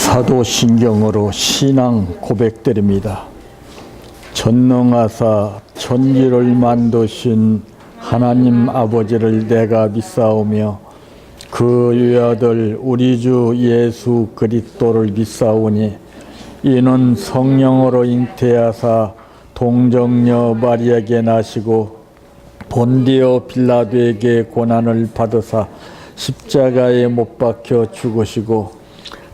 사도신경으로 신앙 고백드립니다. 전능하사 천지를 만드신 하나님 아버지를 내가 믿사오며 그 유아들 우리 주 예수 그리스도를 믿사오니 이는 성령으로 잉태하사 동정녀 마리아에게 나시고 본디오 빌라도에게 고난을 받으사 십자가에 못 박혀 죽으시고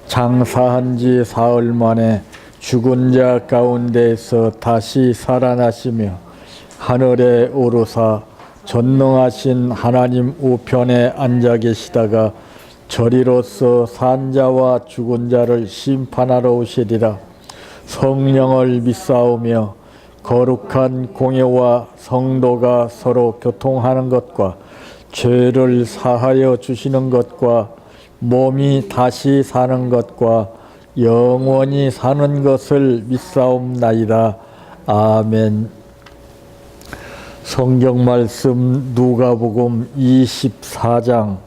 장사한 지 사흘 만에 죽은 자 가운데에서 다시 살아나시며 하늘에 오르사 전능하신 하나님 우편에 앉아 계시다가 저리로서 산 자와 죽은 자를 심판하러 오시리라. 성령을 믿사오며 거룩한 공예와 성도가 서로 교통하는 것과 죄를 사하여 주시는 것과 몸이 다시 사는 것과 영원히 사는 것을 믿사옵나이다. 아멘. 성경 말씀 누가복음 24장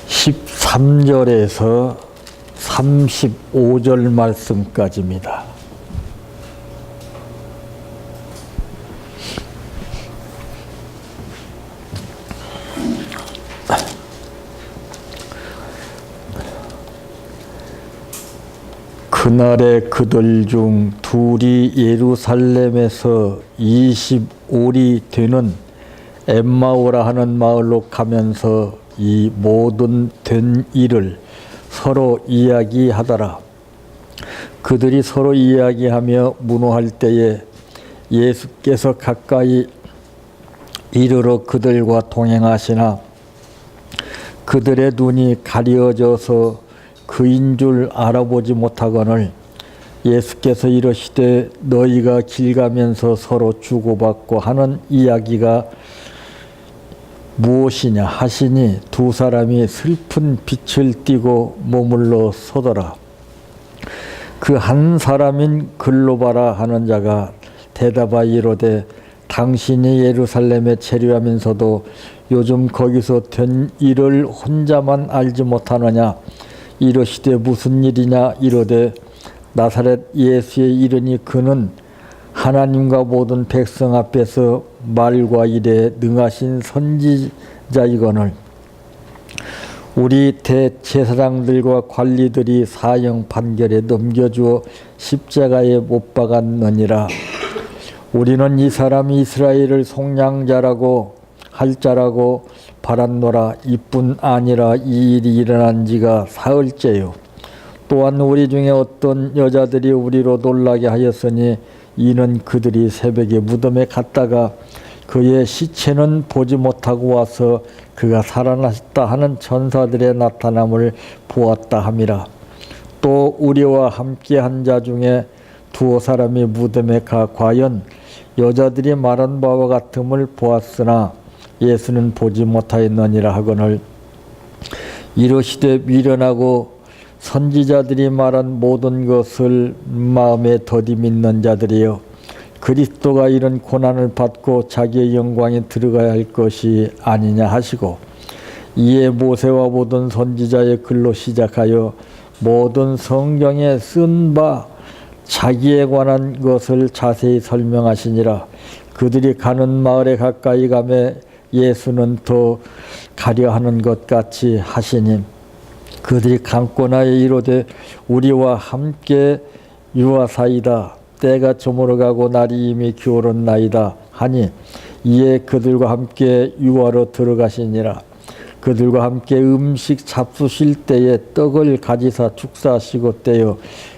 13절에서 35절 말씀까지입니다. 그날에 그들 중 둘이 예루살렘에서 25리 되는 엠마오라 하는 마을로 가면서 이 모든 된 일을 서로 이야기하더라. 그들이 서로 이야기하며 문호할 때에 예수께서 가까이 이르러 그들과 동행하시나 그들의 눈이 가려져서 그인 줄 알아보지 못하거늘 예수께서 이르시되 너희가 길 가면서 서로 주고받고 하는 이야기가 무엇이냐 하시니 두 사람이 슬픈 빛을 띠고 머물러 서더라. 그 한 사람인 글로바라 하는 자가 대답하여 이르되 당신이 예루살렘에 체류하면서도 요즘 거기서 된 일을 혼자만 알지 못하느냐. 이르시되 무슨 일이냐. 이르되 나사렛 예수에 이르니 그는 하나님과 모든 백성 앞에서 말과 일에 능하신 선지자이거늘 우리 대제사장들과 관리들이 사형 판결에 넘겨주어 십자가에 못 박았느니라. 우리는 이 사람이 이스라엘을 속량자라고 할 자라고 바랐노라. 이뿐 아니라 이 일이 일어난 지가 사흘째요. 또한 우리 중에 어떤 여자들이 우리로 놀라게 하였으니 이는 그들이 새벽에 무덤에 갔다가 그의 시체는 보지 못하고 와서 그가 살아나셨다 하는 천사들의 나타남을 보았다 함이라. 또 우리와 함께 한 자 중에 두어 사람이 무덤에 가 과연 여자들이 말한 바와 같음을 보았으나 예수는 보지 못하였느니라 하거늘 이르시되 미련하고 선지자들이 말한 모든 것을 마음에 더디 믿는 자들이여 그리스도가 이런 고난을 받고 자기의 영광에 들어가야 할 것이 아니냐 하시고 이에 모세와 모든 선지자의 글로 시작하여 모든 성경에 쓴 바 자기에 관한 것을 자세히 설명하시니라. 그들이 가는 마을에 가까이 가매 예수는 더 가려하는 것 같이 하시니 그들이 강권하여 이르되 우리와 함께 유하사이다. 때가 저물어가고 날이 이미 기울었나이다 하니 이에 그들과 함께 유하로 들어가시니라. 그들과 함께 음식 잡수실 때에 떡을 가지사 축사하시고 떼어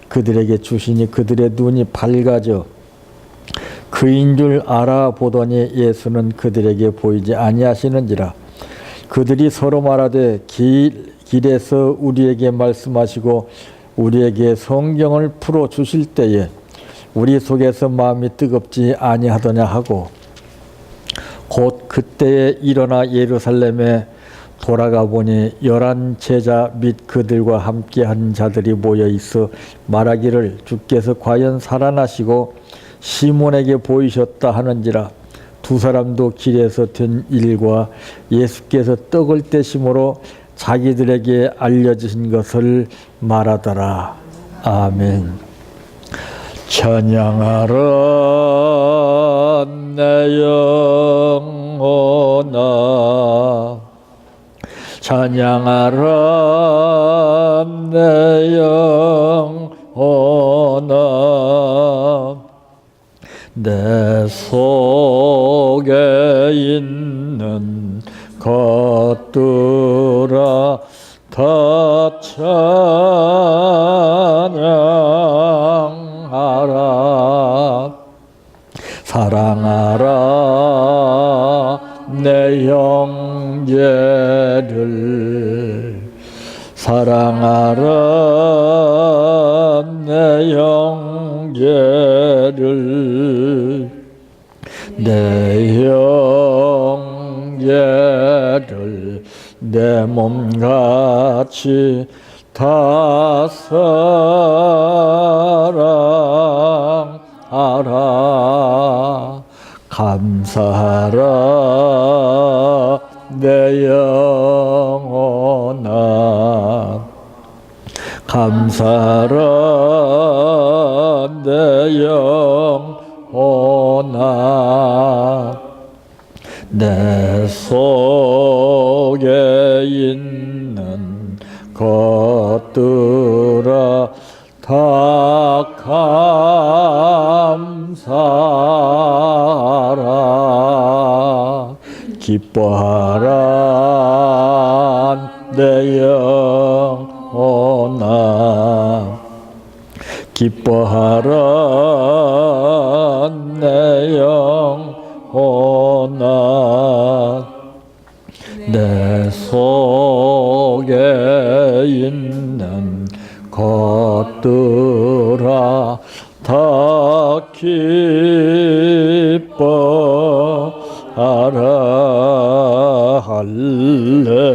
그들에게 주시니 그들의 눈이 밝아져 그인 줄 알아보더니 예수는 그들에게 보이지 아니하시는지라. 그들이 서로 말하되 길에서 우리에게 말씀하시고 우리에게 성경을 풀어 주실 때에 우리 속에서 마음이 뜨겁지 아니하더냐 하고 곧 그때에 일어나 예루살렘에 돌아가 보니 11 제자 및 그들과 함께한 자들이 모여 있어 말하기를 주께서 과연 살아나시고 시몬에게 보이셨다 하는지라. 두 사람도 길에서 된 일과 예수께서 떡을 떼심으로 자기들에게 알려주신 것을 말하더라. 아멘. 찬양하라 내 영혼아, 찬양하라 내 영혼아, 내 속에 있는 것들아 다 찬양하라. 사랑하라 내 형제를, 사랑하라 내 형제를, 내 형제를 내 몸같이 다 사랑하라. 감사하라 내 영혼아, 감사하라 내 영혼아, 내 속에 있는 것들아 다 감사하라. 기뻐하라 내 영혼아, 기뻐하라 내 영혼아, 내 속에 있는 것들아 다 기뻐하라. 할렐루야,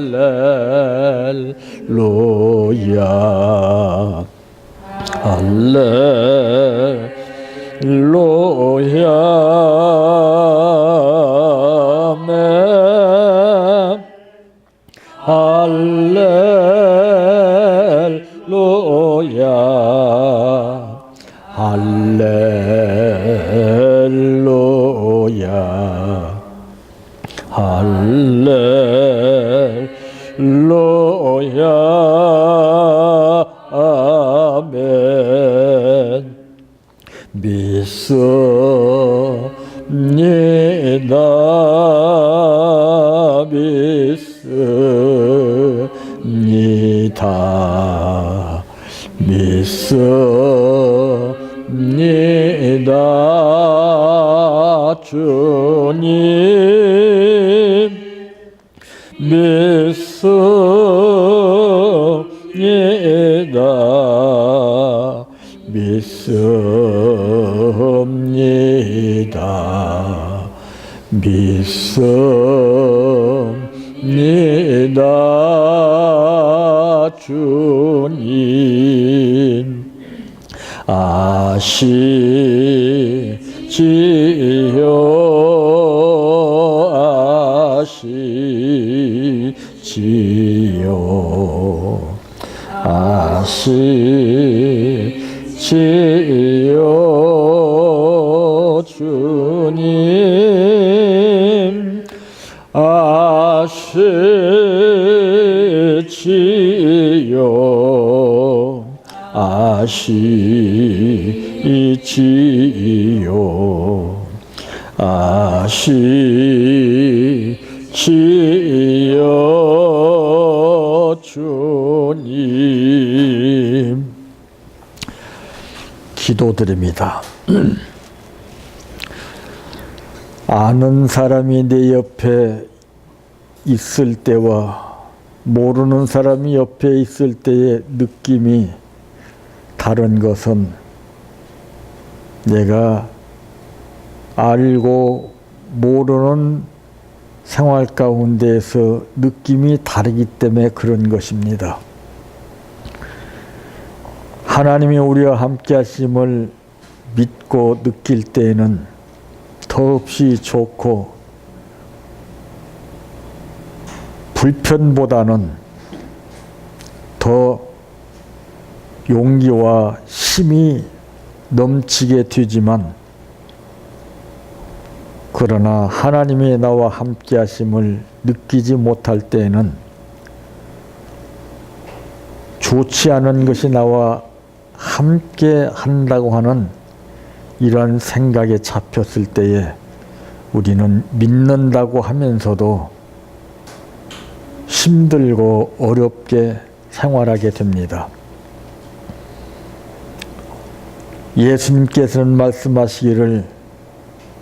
할렐루야, 할렐루야, 아멘. 할렐루야, 할렐루야, 할렐루야, 아멘. 믿습니다, 믿습니다, 믿습니다, 주님. 믿습니다, 믿습니다, 믿습니다, 주님. 아시지요, 아시지요, 아시지요, 주님. 아시지요, 아시지요, 아시지요, 주님. 기도드립니다. 아는 사람이 내 옆에 있을 때와 모르는 사람이 옆에 있을 때의 느낌이 다른 것은 내가 알고 모르는 생활 가운데에서 느낌이 다르기 때문에 그런 것입니다. 하나님이 우리와 함께 하심을 믿고 느낄 때에는 더없이 좋고 불편보다는 더 용기와 힘이 넘치게 되지만, 그러나 하나님이 나와 함께 하심을 느끼지 못할 때에는 좋지 않은 것이 나와 함께 한다고 하는 이런 생각에 잡혔을 때에 우리는 믿는다고 하면서도 힘들고 어렵게 생활하게 됩니다. 예수님께서는 말씀하시기를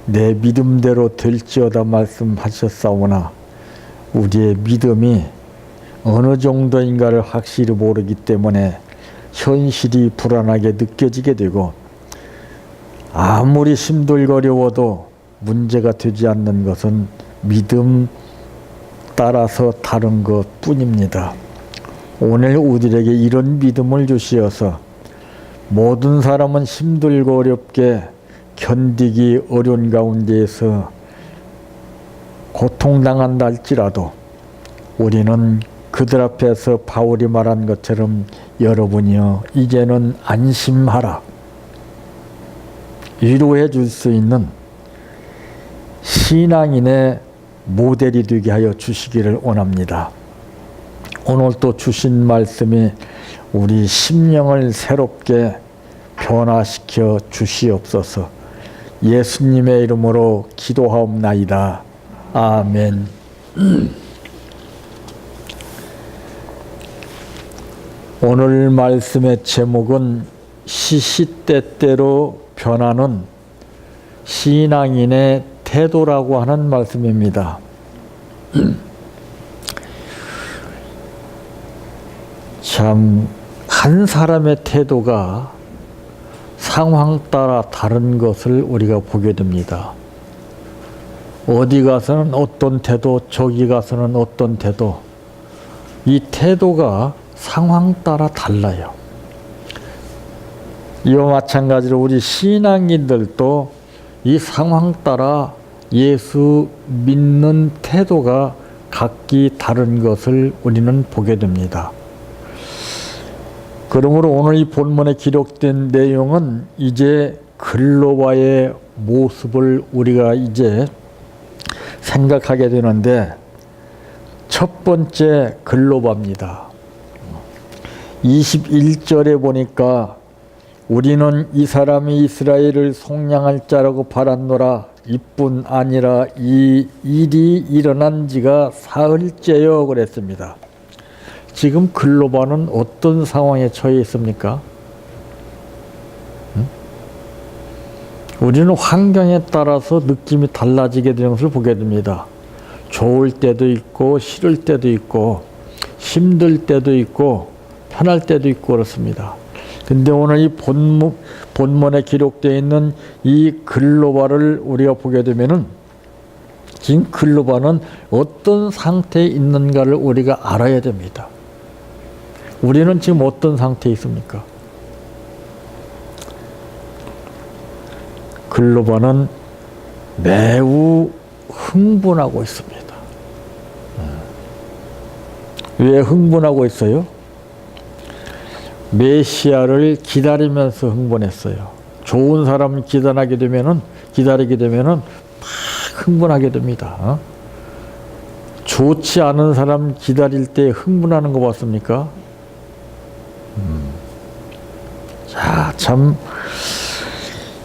내 믿음대로 될지어다 말씀하셨사오나 우리의 믿음이 어느 정도인가를 확실히 모르기 때문에 현실이 불안하게 느껴지게 되고, 아무리 힘들고 어려워도 문제가 되지 않는 것은 믿음 따라서 다른 것 뿐입니다. 오늘 우리에게 이런 믿음을 주시어서 모든 사람은 힘들고 어렵게 견디기 어려운 가운데에서 고통당한다 할지라도 우리는 그들 앞에서 바울이 말한 것처럼 여러분이여 이제는 안심하라, 위로해 줄 수 있는 신앙인의 모델이 되게 하여 주시기를 원합니다. 오늘 또 주신 말씀이 우리 심령을 새롭게 변화시켜 주시옵소서. 예수님의 이름으로 기도하옵나이다. 아멘. 오늘 말씀의 제목은 시시때때로 변하는 신앙인의 태도라고 하는 말씀입니다. 참, 한 사람의 태도가 상황 따라 다른 것을 우리가 보게 됩니다. 어디 가서는 어떤 태도, 저기 가서는 어떤 태도, 이 태도가 상황 따라 달라요. 이와 마찬가지로 우리 신앙인들도 이 상황 따라 예수 믿는 태도가 각기 다른 것을 우리는 보게 됩니다. 그러므로 오늘 이 본문에 기록된 내용은 이제 글로바의 모습을 우리가 이제 생각하게 되는데, 첫 번째 글로바입니다. 21절에 보니까 우리는 이 사람이 이스라엘을 속량할 자라고 바랐노라. 이뿐 아니라 이 일이 일어난 지가 사흘째여 그랬습니다. 지금 글로바는 어떤 상황에 처해 있습니까? 우리는 환경에 따라서 느낌이 달라지게 되는 것을 보게 됩니다. 좋을 때도 있고 싫을 때도 있고 힘들 때도 있고 편할 때도 있고 그렇습니다. 근데 오늘 이 본문에 기록되어 있는 이 글로바를 우리가 보게 되면은 지금 글로바는 어떤 상태에 있는가를 우리가 알아야 됩니다. 우리는 지금 어떤 상태에 있습니까? 글로바는 매우 흥분하고 있습니다. 왜 흥분하고 있어요? 메시아를 기다리면서 흥분했어요. 좋은 사람을 기다리게 되면은 막 흥분하게 됩니다. 좋지 않은 사람 기다릴 때 흥분하는 거 봤습니까? 자, 참,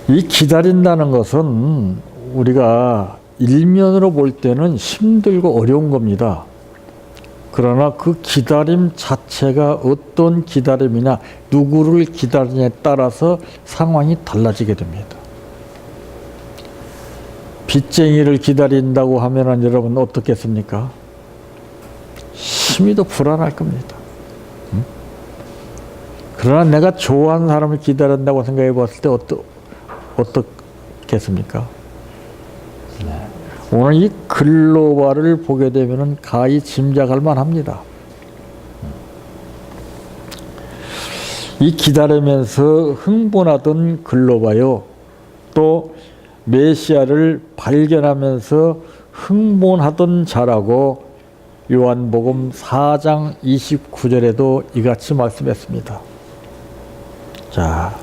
이 기다린다는 것은 우리가 일면으로 볼 때는 힘들고 어려운 겁니다. 그러나 그 기다림 자체가 어떤 기다림이냐, 누구를 기다리냐에 따라서 상황이 달라지게 됩니다. 빚쟁이를 기다린다고 하면 여러분 어떻겠습니까? 심히 더 불안할 겁니다. 그러나 내가 좋아하는 사람을 기다린다고 생각해 봤을 때 어떻겠습니까? 네. 오늘 이 글로바를 보게 되면은 가히 짐작할 만합니다. 이 기다리면서 흥분하던 글로바요, 또 메시아를 발견하면서 흥분하던 자라고 요한복음 4장 29절에도 이같이 말씀했습니다. 자,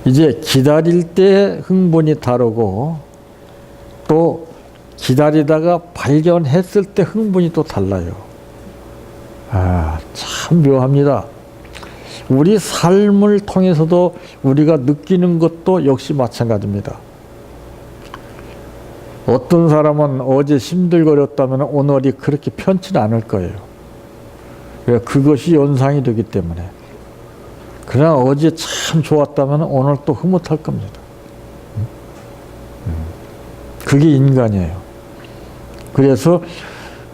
이제 기다릴 때 흥분이 다르고 또 기다리다가 발견했을 때 흥분이 또 달라요. 참 묘합니다. 우리 삶을 통해서도 우리가 느끼는 것도 역시 마찬가지입니다. 어떤 사람은 어제 힘들거렸다면 오늘이 그렇게 편치는 않을 거예요. 그것이 연상이 되기 때문에. 그러나 어제 참 좋았다면 오늘 또 흐뭇할 겁니다. 그게 인간이에요. 그래서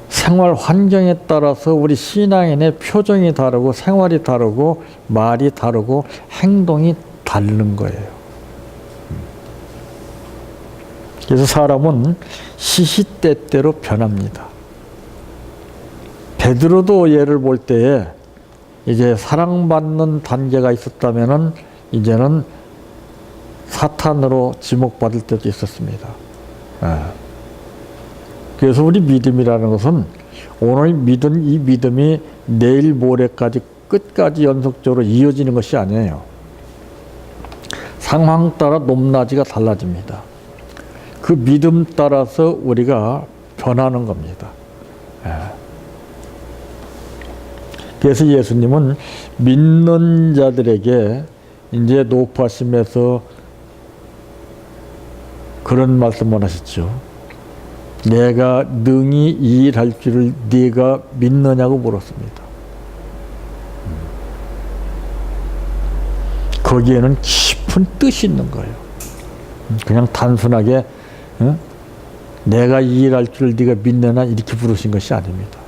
생활 환경에 따라서 우리 신앙인의 표정이 다르고 생활이 다르고 말이 다르고 행동이 다른 거예요. 그래서 사람은 시시때때로 변합니다. 베드로도 예를 볼 때에 이제 사랑받는 단계가 있었다면은 이제는 사탄으로 지목받을 때도 있었습니다. 그래서 우리 믿음이라는 것은 오늘 믿은 이 믿음이 내일 모레까지 끝까지 연속적으로 이어지는 것이 아니에요. 상황 따라 높낮이가 달라집니다. 그 믿음 따라서 우리가 변하는 겁니다. 그래서 예수님은 믿는 자들에게 이제 높아심에서 그런 말씀을 하셨죠. 내가 능히 이 일 할 줄을 네가 믿느냐고 물었습니다. 거기에는 깊은 뜻이 있는 거예요. 그냥 단순하게 내가 이 일 할 줄을 네가 믿느냐 이렇게 부르신 것이 아닙니다.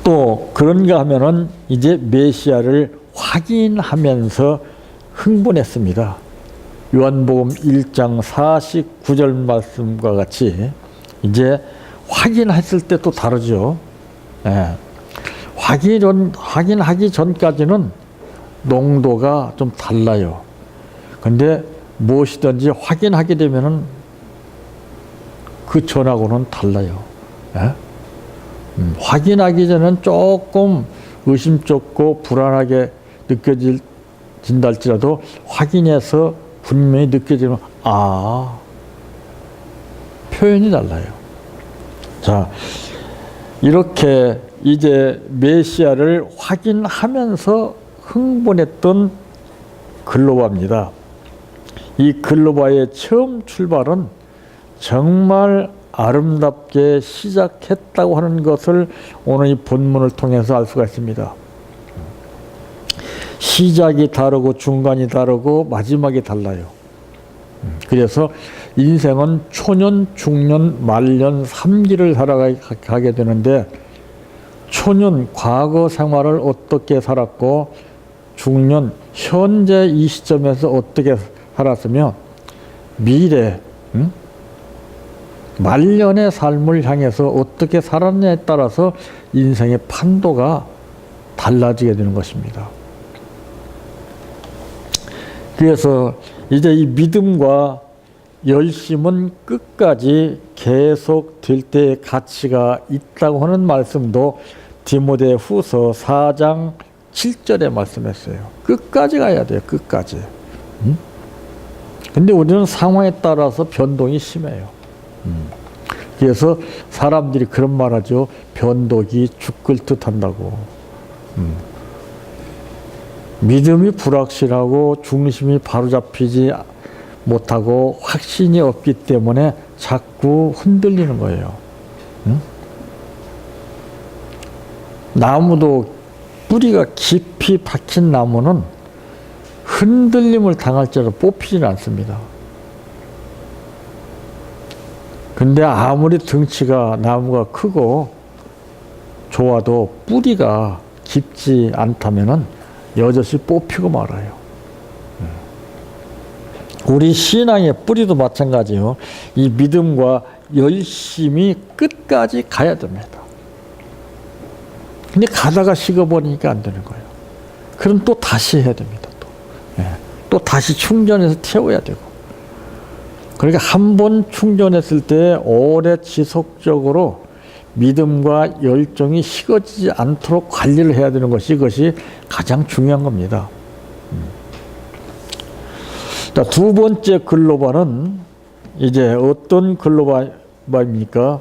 또 그런가 하면은 이제 메시아를 확인하면서 흥분했습니다. 요한복음 1장 49절 말씀과 같이 이제 확인했을 때 또 다르죠. 확인하기 전까지는 농도가 좀 달라요. 근데 무엇이든지 확인하게 되면은 그 전하고는 달라요. 확인하기 전에는 조금 의심쩍고 불안하게 느껴진다 할지라도 확인해서 분명히 느껴지면 표현이 달라요. 자, 이렇게 이제 메시아를 확인하면서 흥분했던 글로바입니다. 이 글로바의 처음 출발은 정말 아름답게 시작했다고 하는 것을 오늘 이 본문을 통해서 알 수가 있습니다. 시작이 다르고 중간이 다르고 마지막이 달라요. 그래서 인생은 초년, 중년, 말년, 3기를 살아가게 되는데 초년, 과거 생활을 어떻게 살았고 중년, 현재 이 시점에서 어떻게 살았으며 미래, 말년의 삶을 향해서 어떻게 살았냐에 따라서 인생의 판도가 달라지게 되는 것입니다. 그래서 이제 이 믿음과 열심은 끝까지 계속 될 때의 가치가 있다고 하는 말씀도 디모데 후서 4장 7절에 말씀했어요. 끝까지 가야 돼요. 끝까지. 근데 우리는 상황에 따라서 변동이 심해요. 그래서 사람들이 그런 말 하죠. 변덕이 죽을 듯 한다고. 믿음이 불확실하고 중심이 바로잡히지 못하고 확신이 없기 때문에 자꾸 흔들리는 거예요. 나무도 뿌리가 깊이 박힌 나무는 흔들림을 당할지라도 뽑히지는 않습니다. 근데 아무리 덩치가 나무가 크고 좋아도 뿌리가 깊지 않다면은 여럿이 뽑히고 말아요. 우리 신앙의 뿌리도 마찬가지예요. 이 믿음과 열심히 끝까지 가야 됩니다. 근데 가다가 식어버리니까 안 되는 거예요. 그럼 또 다시 해야 됩니다. 또 다시 충전해서 태워야 되고. 그러니까 한 번 충전했을 때 오래 지속적으로 믿음과 열정이 식어지지 않도록 관리를 해야 되는 것이 이것이 가장 중요한 겁니다. 자, 두 번째 글로바는 이제 어떤 글로바입니까?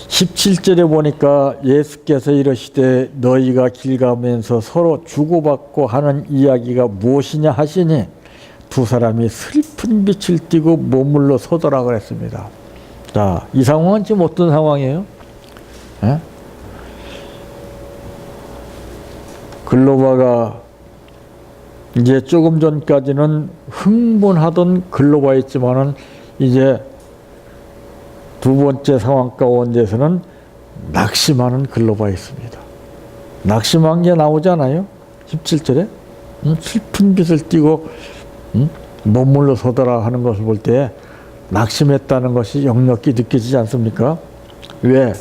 17절에 보니까 예수께서 이르시되 너희가 길 가면서 서로 주고받고 하는 이야기가 무엇이냐 하시니 두 사람이 슬픈 빛을 띠고 머물러 서더라 그랬습니다. 자, 이 상황은 지금 어떤 상황이에요? 에? 글로바가 이제 조금 전까지는 흥분하던 글로바였지만은 이제 두 번째 상황 가운데서는 낙심하는 글로바가 있습니다. 낙심한 게 나오잖아요. 17절에 슬픈 빛을 띠고 머물러 서더라 하는 것을 볼 때 낙심했다는 것이 역력히 느껴지지 않습니까? 왜?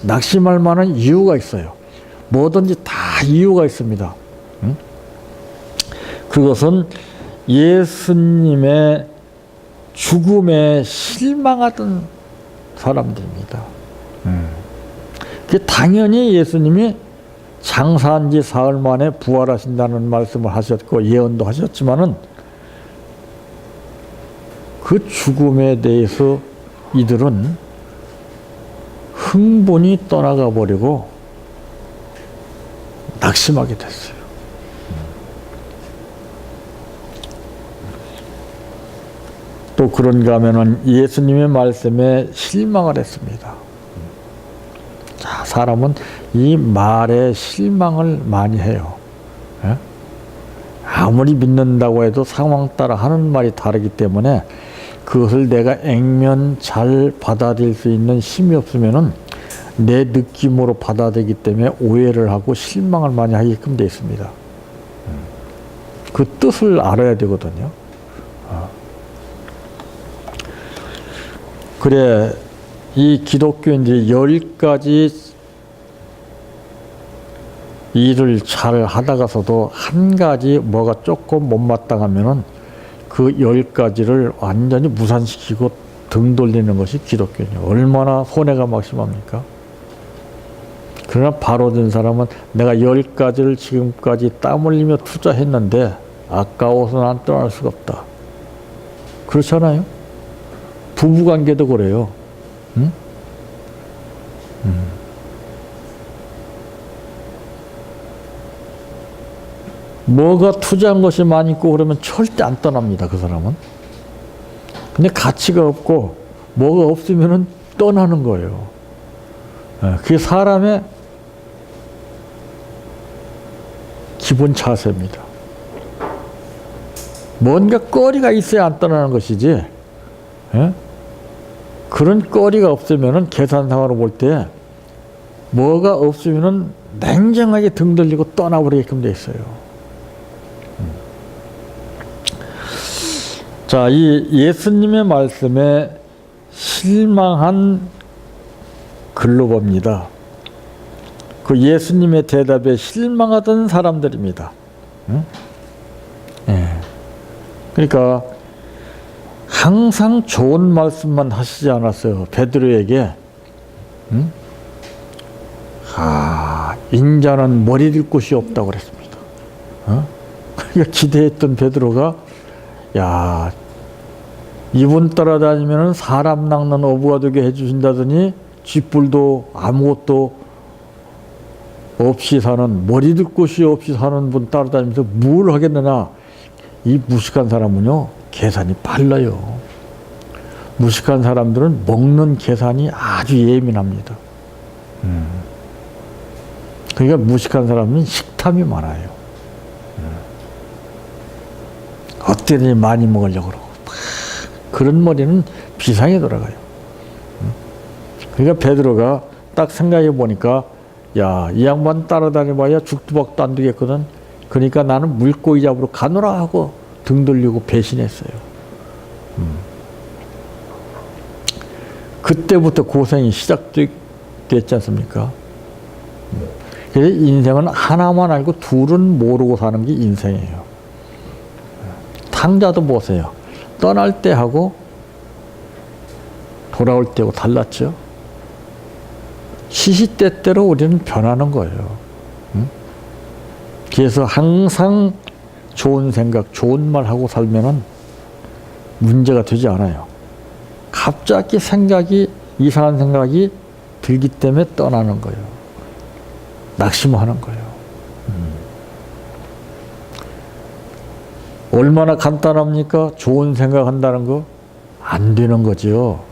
낙심할 만한 이유가 있어요. 뭐든지 다 이유가 있습니다. 그것은 예수님의 죽음에 실망하던 사람들입니다. 그 당연히 예수님이 장사한 지 사흘 만에 부활하신다는 말씀을 하셨고 예언도 하셨지만은 그 죽음에 대해서 이들은 흥분이 떠나가 버리고 낙심하게 됐어요. 또 그런가 하면은 예수님의 말씀에 실망을 했습니다. 자, 사람은 이 말에 실망을 많이 해요. 예? 아무리 믿는다고 해도 상황 따라 하는 말이 다르기 때문에 그것을 내가 액면 잘 받아들일 수 있는 힘이 없으면은 내 느낌으로 받아들이기 때문에 오해를 하고 실망을 많이 하게끔 되어 있습니다. 그 뜻을 알아야 되거든요. 그래, 이 기독교인들이 10가지 일을 잘 하다가서도 한 가지 뭐가 조금 못마땅하면은 그 10가지를 완전히 무산시키고 등 돌리는 것이 기독교예요. 얼마나 손해가 막심합니까? 그러나 바로 된 사람은 내가 10가지를 지금까지 땀 흘리며 투자했는데 아까워서 난 떠날 수가 없다. 그렇잖아요? 부부관계도 그래요. 응? 뭐가 투자한 것이 많이 있고 그러면 절대 안 떠납니다. 그 사람은. 근데 가치가 없고 뭐가 없으면 떠나는 거예요. 그게 사람의 기본 자세입니다. 뭔가 거리가 있어야 안 떠나는 것이지, 그런 거리가 없으면 계산상으로 볼 때 뭐가 없으면 냉정하게 등 돌리고 떠나버리게끔 돼 있어요. 자, 이 예수님의 말씀에 실망한 글로바입니다. 그 예수님의 대답에 실망하던 사람들입니다. 그러니까 항상 좋은 말씀만 하시지 않았어요. 베드로에게 인자는 머리 들 곳이 없다고 그랬습니다. 그러니까 기대했던 베드로가 야, 이분 따라다니면 사람 낚는 어부가 되게 해주신다더니 쥐뿔도 아무것도 없이 사는, 머리 들 곳이 없이 사는 분 따라다니면서 뭘 하겠느냐. 이 무식한 사람은요, 계산이 빨라요. 무식한 사람들은 먹는 계산이 아주 예민합니다. 그러니까 무식한 사람은 식탐이 많아요. 어때니 많이 먹으려고 그러고. 그런 머리는 비상에 돌아가요. 그러니까 베드로가 딱 생각해 보니까 야, 이 양반 따라다녀봐야 죽두박도 안 되겠거든. 그러니까 나는 물고기 잡으러 가노라 하고 등 돌리고 배신했어요. 그때부터 고생이 시작됐지 않습니까? 그래서 인생은 하나만 알고 둘은 모르고 사는 게 인생이에요. 탕자도 보세요. 떠날 때하고 돌아올 때하고 달랐죠. 시시때때로 우리는 변하는 거예요. 그래서 항상 좋은 생각, 좋은 말 하고 살면은 문제가 되지 않아요. 갑자기 이상한 생각이 들기 때문에 떠나는 거예요. 낙심하는 거예요. 얼마나 간단합니까? 좋은 생각한다는 거? 안 되는 거죠.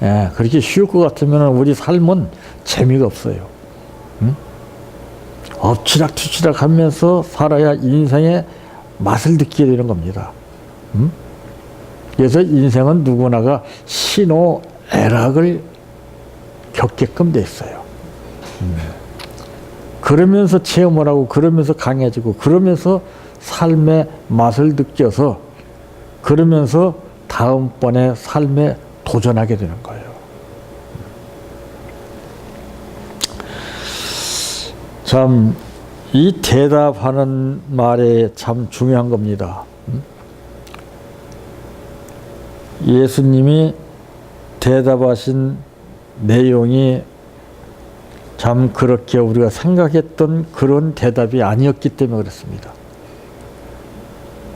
예, 그렇게 쉬울 것 같으면 우리 삶은 재미가 없어요. 엎치락뒤치락 하면서 살아야 인생의 맛을 느끼게 되는 겁니다. 그래서 인생은 누구나가 신호애락을 겪게끔 돼 있어요. 그러면서 체험을 하고, 그러면서 강해지고, 그러면서 삶의 맛을 느껴서, 그러면서 다음번에 삶에 도전하게 되는 거예요. 참, 이 대답하는 말에 참 중요한 겁니다. 예수님이 대답하신 내용이 참 그렇게 우리가 생각했던 그런 대답이 아니었기 때문에 그렇습니다.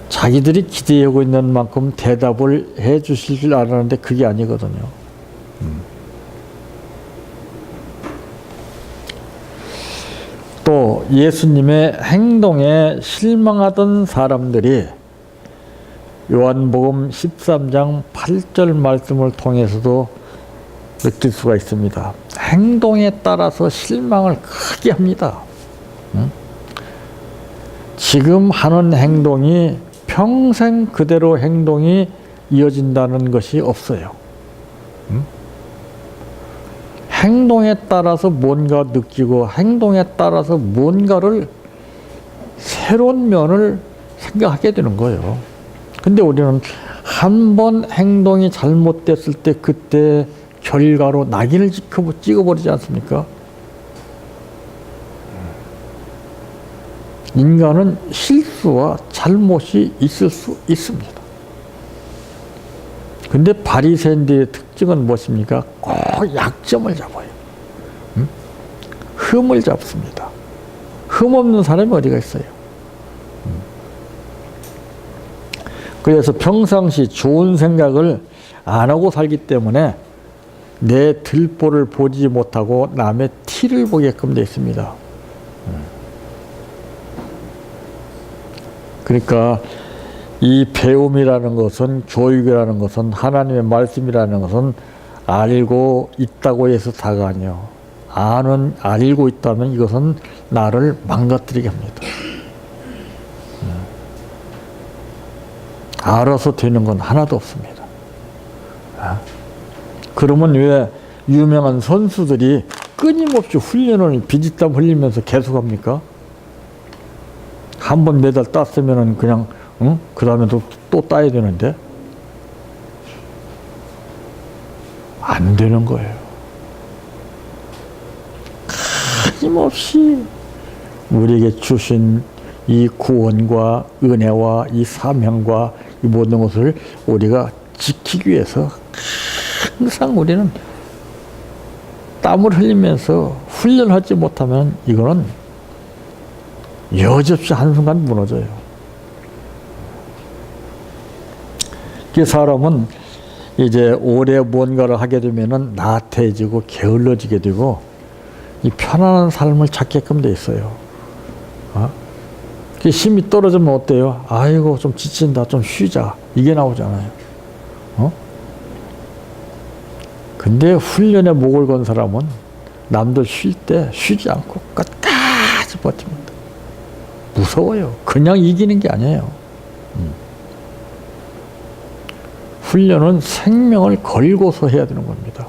자기들이 기대하고 있는 만큼 대답을 해 주실 줄 알았는데 그게 아니거든요. 또 예수님의 행동에 실망하던 사람들이 요한복음 13장 8절 말씀을 통해서도 느낄 수가 있습니다. 행동에 따라서 실망을 크게 합니다. 지금 하는 행동이 평생 그대로 행동이 이어진다는 것이 없어요. 행동에 따라서 뭔가 느끼고 행동에 따라서 뭔가를 새로운 면을 생각하게 되는 거예요. 근데 우리는 한 번 행동이 잘못됐을 때 그때 결과로 낙인을 찍어버리지 않습니까? 인간은 실수와 잘못이 있을 수 있습니다. 근데 바리새인들의 특징은 무엇입니까? 꼭 약점을 잡아요. 흠을 잡습니다. 흠 없는 사람이 어디가 있어요? 그래서 평상시 좋은 생각을 안 하고 살기 때문에 내 들보를 보지 못하고 남의 티를 보게끔 되어 있습니다. 그러니까 이 배움이라는 것은, 교육이라는 것은, 하나님의 말씀이라는 것은 알고 있다고 해서 다가 아니요. 알고 있다면 이것은 나를 망가뜨리게 합니다. 알아서 되는 건 하나도 없습니다. 그러면 왜 유명한 선수들이 끊임없이 훈련을 비지땀 흘리면서 계속합니까? 한 번 메달 땄으면은 그냥 그 다음에 또 따야 되는데 안 되는 거예요. 끊임없이 우리에게 주신 이 구원과 은혜와 이 사명과 이 모든 것을 우리가 지키기 위해서 항상 우리는 땀을 흘리면서 훈련하지 못하면 이거는 여지없이 한순간 무너져요. 그 사람은 이제 오래 뭔가를 하게 되면은 나태해지고 게을러지게 되고 이 편안한 삶을 찾게끔 돼 있어요. 힘이 떨어지면 어때요? 아이고 좀 지친다, 좀 쉬자, 이게 나오잖아요. 근데 훈련에 목을 건 사람은 남들 쉴 때 쉬지 않고 끝까지 버팁니다. 무서워요. 그냥 이기는 게 아니에요. 훈련은 생명을 걸고서 해야 되는 겁니다.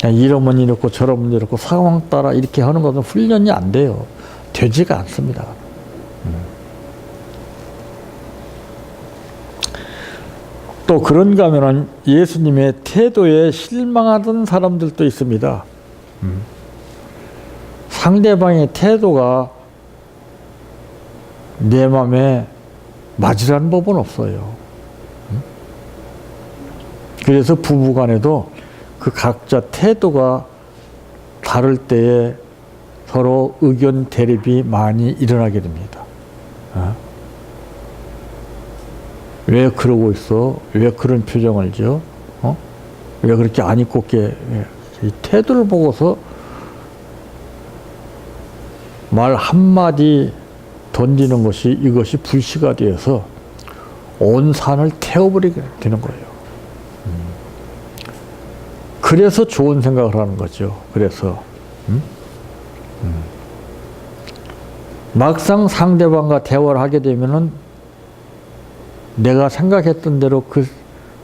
이러면 이렇고 저러면 이렇고 상황 따라 이렇게 하는 것은 훈련이 안 돼요. 되지가 않습니다. 또 그런가 하면은 예수님의 태도에 실망하던 사람들도 있습니다. 상대방의 태도가 내 맘에 맞으라는 법은 없어요. 그래서 부부간에도 그 각자 태도가 다를 때에 서로 의견 대립이 많이 일어나게 됩니다. 왜 그러고 있어? 왜 그런 표정을 지어? 왜 그렇게 안 입고 있게? 이 태도를 보고서 말 한마디 던지는 것이 이것이 불씨가 되어서 온 산을 태워버리게 되는 거예요. 그래서 좋은 생각을 하는 거죠. 그래서 막상 상대방과 대화를 하게 되면은 내가 생각했던 대로 그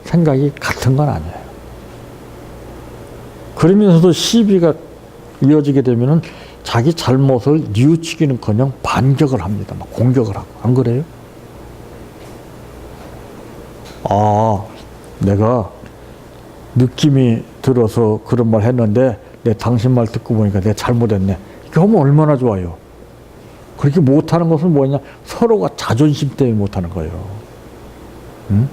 생각이 같은 건 아니에요. 그러면서도 시비가 이어지게 되면은 자기 잘못을 뉘우치기는커녕 반격을 합니다. 막 공격을 하고. 안 그래요? 아, 내가 느낌이 들어서 그런 말 했는데 내 당신 말 듣고 보니까 내가 잘못했네. 이렇게 하면 얼마나 좋아요. 그렇게 못하는 것은 뭐냐? 서로가 자존심 때문에 못하는 거예요. 응?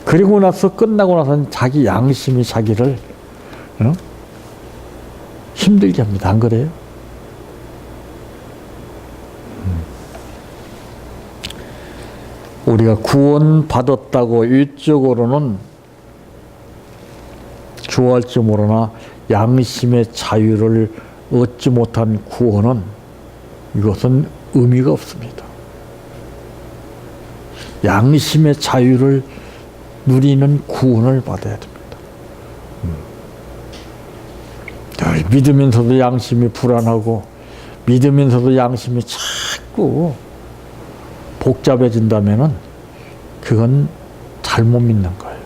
그리고 나서 끝나고 나서는 자기 양심이 자기를 힘들게 합니다. 안 그래요? 우리가 구원받았다고 일적으로는 좋아할지 모르나 양심의 자유를 얻지 못한 구원은 이것은 의미가 없습니다. 양심의 자유를 누리는 구원을 받아야 됩니다. 믿으면서도 양심이 불안하고 믿으면서도 양심이 자꾸 복잡해진다면은 그건 잘못 믿는 거예요.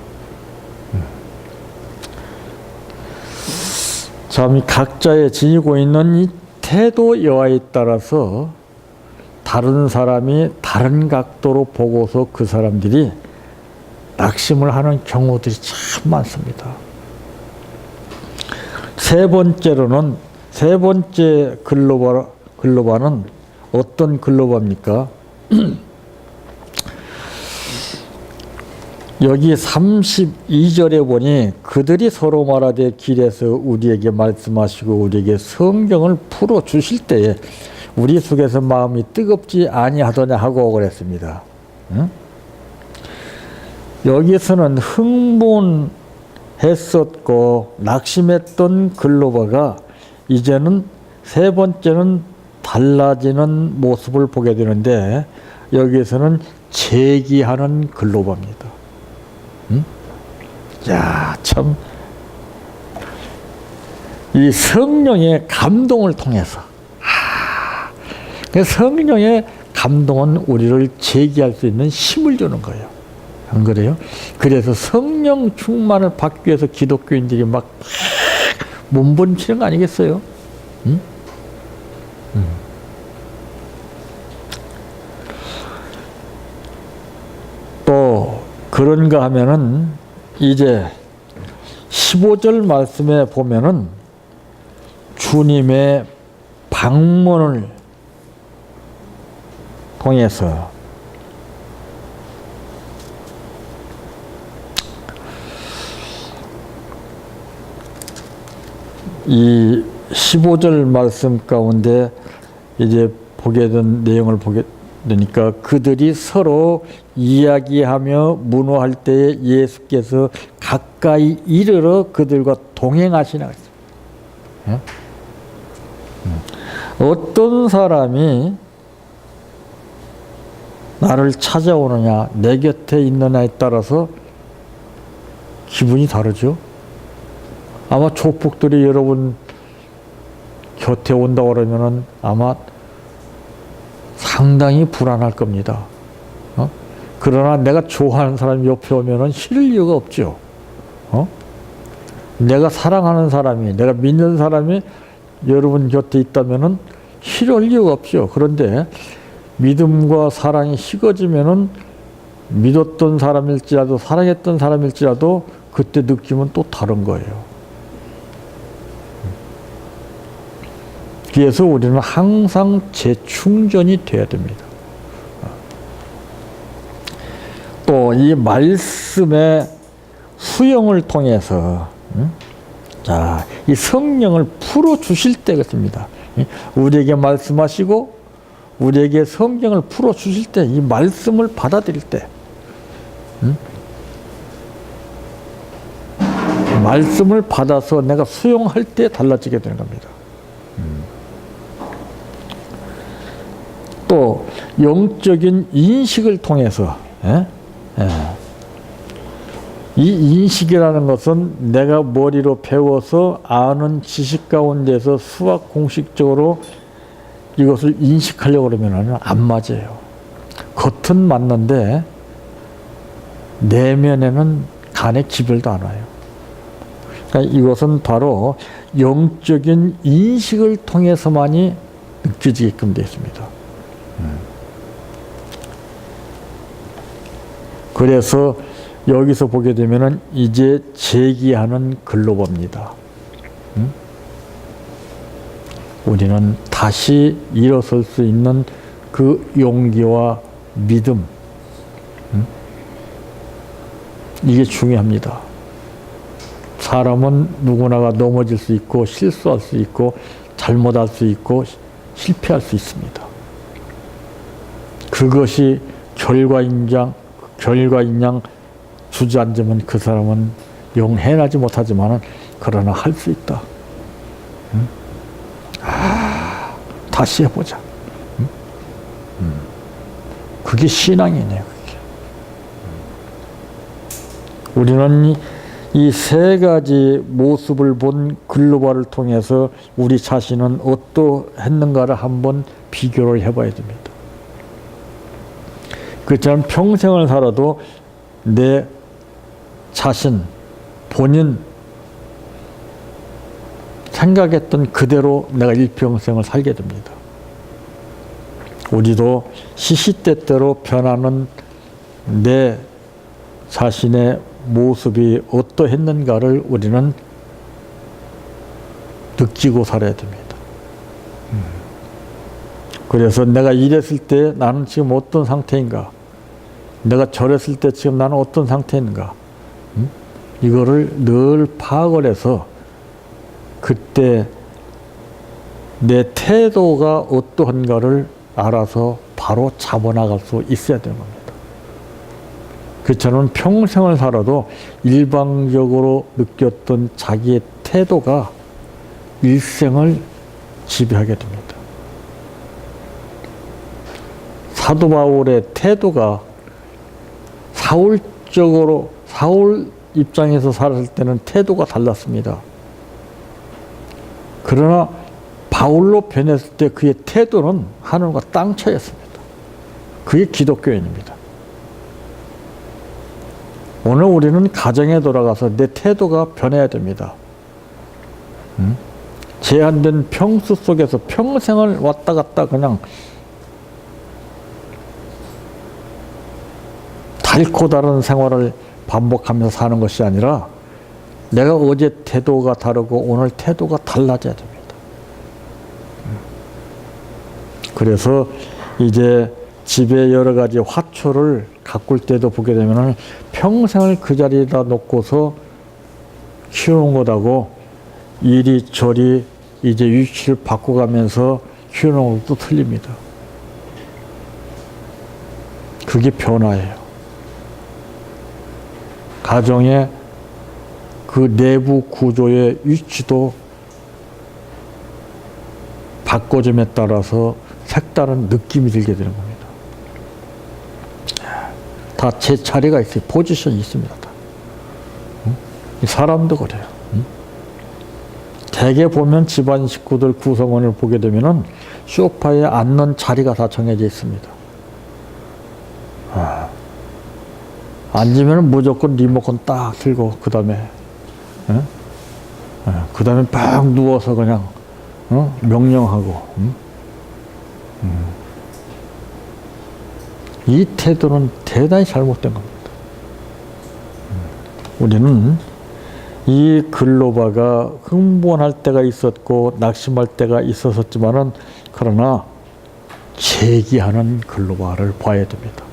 참 각자의 지니고 있는 이 태도 여하에 따라서 다른 사람이 다른 각도로 보고서 그 사람들이 낙심을 하는 경우들이 참 많습니다. 세 번째로는 세 번째 글로바는 어떤 글로바입니까? 여기 32절에 보니 그들이 서로 말하되 길에서 우리에게 말씀하시고 우리에게 성경을 풀어주실 때에 우리 속에서 마음이 뜨겁지 아니하더냐 하고 그랬습니다. 응? 여기서는 흥분했었고 낙심했던 글로바가 이제는 세 번째는 달라지는 모습을 보게 되는데 여기에서는 제기하는 글로바입니다. 응? 야, 참, 이 성령의 감동을 통해서, 성령의 감동은 우리를 제기할 수 있는 힘을 주는 거예요. 안 그래요? 그래서 성령 충만을 받기 위해서 기독교인들이 막 몸부림치는 거 아니겠어요? 응? 또 그런가 하면은 이제 15절 말씀에 보면은 주님의 방문을 통해서 이 15절 말씀 가운데 이제 보게 된 내용을 보게 되니까 그들이 서로 이야기하며 문호할 때에 예수께서 가까이 이르러 그들과 동행하시나 했습니다. 어떤 사람이 나를 찾아오느냐 내 곁에 있느냐에 따라서 기분이 다르죠. 아마 조폭들이 여러분 곁에 온다고 그러면은 아마 상당히 불안할 겁니다. 그러나 내가 좋아하는 사람이 옆에 오면은 싫을 이유가 없죠. 내가 사랑하는 사람이, 내가 믿는 사람이 여러분 곁에 있다면은 싫을 이유가 없죠. 그런데 믿음과 사랑이 식어지면은 믿었던 사람일지라도 사랑했던 사람일지라도 그때 느낌은 또 다른 거예요. 그래서 우리는 항상 재충전이 돼야 됩니다. 또 이 말씀의 수용을 통해서 자, 이 성령을 풀어 주실 때가 있습니다. 우리에게 말씀하시고 우리에게 성경을 풀어 주실 때, 이 말씀을 받아들일 때, 말씀을 받아서 내가 수용할 때 달라지게 되는 겁니다. 또 영적인 인식을 통해서 이 인식이라는 것은 내가 머리로 배워서 아는 지식 가운데서 수학 공식적으로 이것을 인식하려고 그러면 안 맞아요. 겉은 맞는데 내면에는 간에 기별도 안 와요. 그러니까 이것은 바로 영적인 인식을 통해서만이 느껴지게끔 되어 있습니다. 그래서 여기서 보게 되면은 이제 재기하는 글로봅니다. 우리는 다시 일어설 수 있는 그 용기와 믿음, 이게 중요합니다. 사람은 누구나가 넘어질 수 있고 실수할 수 있고 잘못할 수 있고 실패할 수 있습니다. 그것이 결과인 양 주저앉으면 그 사람은 영 해나지 못하지만 그러나 할 수 있다. 다시 해보자. 그게 신앙이네요. 그게. 우리는 이 세 가지 모습을 본 글로벌을 통해서 우리 자신은 어떠했는가를 한번 비교를 해봐야 됩니다. 그렇지만 평생을 살아도 내 자신, 본인 생각했던 그대로 내가 일평생을 살게 됩니다. 우리도 시시때때로 변하는 내 자신의 모습이 어떠했는가를 우리는 느끼고 살아야 됩니다. 그래서 내가 이랬을 때 나는 지금 어떤 상태인가? 내가 저랬을 때 지금 나는 어떤 상태인가? 이거를 늘 파악을 해서 그때 내 태도가 어떠한가를 알아서 바로 잡아나갈 수 있어야 되는 겁니다. 저는 평생을 살아도 일방적으로 느꼈던 자기의 태도가 일생을 지배하게 됩니다. 사도 바울의 태도가 사울 입장에서 살았을 때는 태도가 달랐습니다. 그러나 바울로 변했을 때 그의 태도는 하늘과 땅 차이였습니다. 그게 기독교인입니다. 오늘 우리는 가정에 돌아가서 내 태도가 변해야 됩니다. 제한된 평수 속에서 평생을 왔다 갔다 그냥 달고 다른 생활을 반복하면서 사는 것이 아니라 내가 어제 태도가 다르고 오늘 태도가 달라져야 됩니다. 그래서 이제 집에 여러 가지 화초를 가꿀 때도 보게 되면 평생을 그 자리에다 놓고서 키우는 것하고 이리저리 이제 위치를 바꿔가면서 키우는 것도 틀립니다. 그게 변화예요. 가정의 그 내부 구조의 위치도 바꿔줌에 따라서 색다른 느낌이 들게 되는 겁니다. 다 제 자리가 있어요. 포지션이 있습니다. 다. 사람도 그래요. 대개 보면 집안 식구들 구성원을 보게 되면은 소파에 앉는 자리가 다 정해져 있습니다. 앉으면 무조건 리모컨 딱 들고 그 다음에 막 누워서 그냥 명령하고 이 태도는 대단히 잘못된 겁니다. 우리는 이 글로바가 흥분할 때가 있었고 낙심할 때가 있었지만은 그러나 재기하는 글로바를 봐야 됩니다.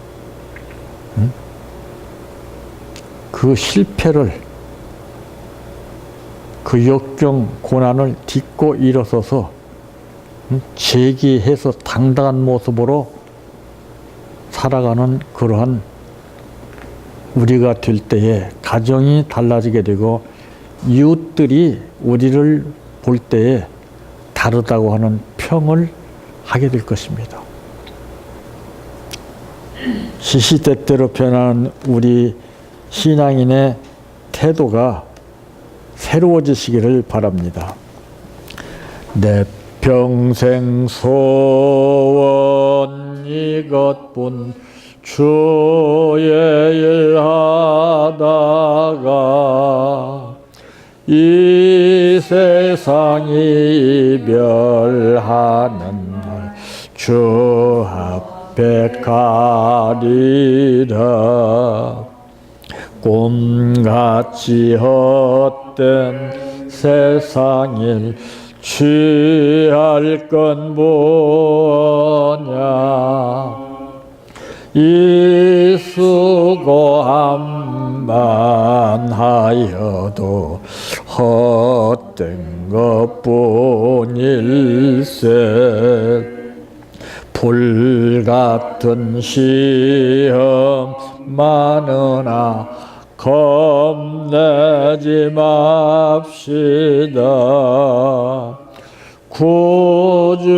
응? 그 실패를, 그 역경 고난을 딛고 일어서서 재기해서 당당한 모습으로 살아가는 그러한 우리가 될 때에 가정이 달라지게 되고 이웃들이 우리를 볼 때에 다르다고 하는 평을 하게 될 것입니다. 시시때때로 변하는 우리 신앙인의 태도가 새로워지시기를 바랍니다. 내 평생 소원 이것뿐 주의 일 하다가 이 세상 이별하는 날 주 앞에 가리라. 꿈같이 헛된 세상 일 취할 건 뭐냐. 이 수고함만 하여도 헛된 것뿐일세. 불같은 시험 많으나 겁내지 맙시다. 구주의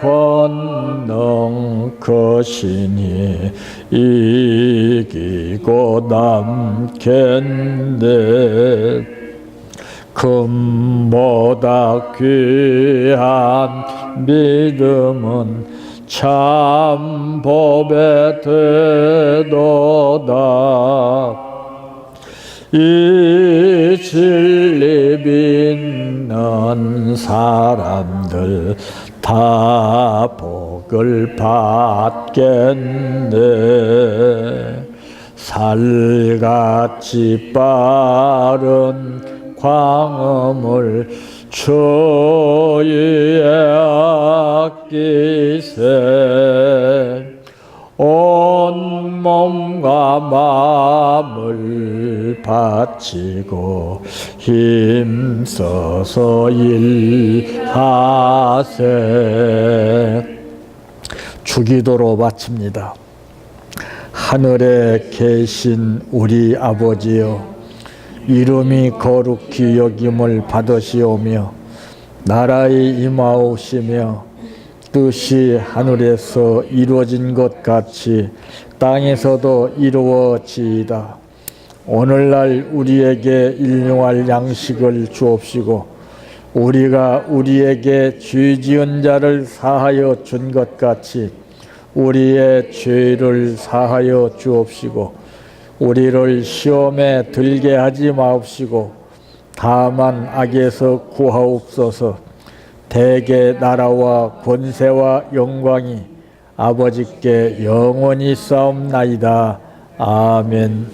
권능 크시니 이기고 남겠네. 금보다 귀한 믿음은 참 법에 되도다. 이 진리 믿는 사람들 다 복을 받겠네. 살같이 빠른 광음을 주위에 아끼세. 온 몸과 마음을 바치고 힘써서 일하세. 주기도로 마칩니다. 하늘에 계신 우리 아버지여, 이름이 거룩히 여김을 받으시오며 나라의 임하오시며 뜻이 하늘에서 이루어진 것 같이 땅에서도 이루어지이다. 오늘날 우리에게 일용할 양식을 주옵시고 우리가 우리에게 죄 지은 자를 사하여 준 것 같이 우리의 죄를 사하여 주옵시고 우리를 시험에 들게 하지 마옵시고 다만 악에서 구하옵소서. 대개 나라와 권세와 영광이 아버지께 영원히 싸움나이다. 아멘.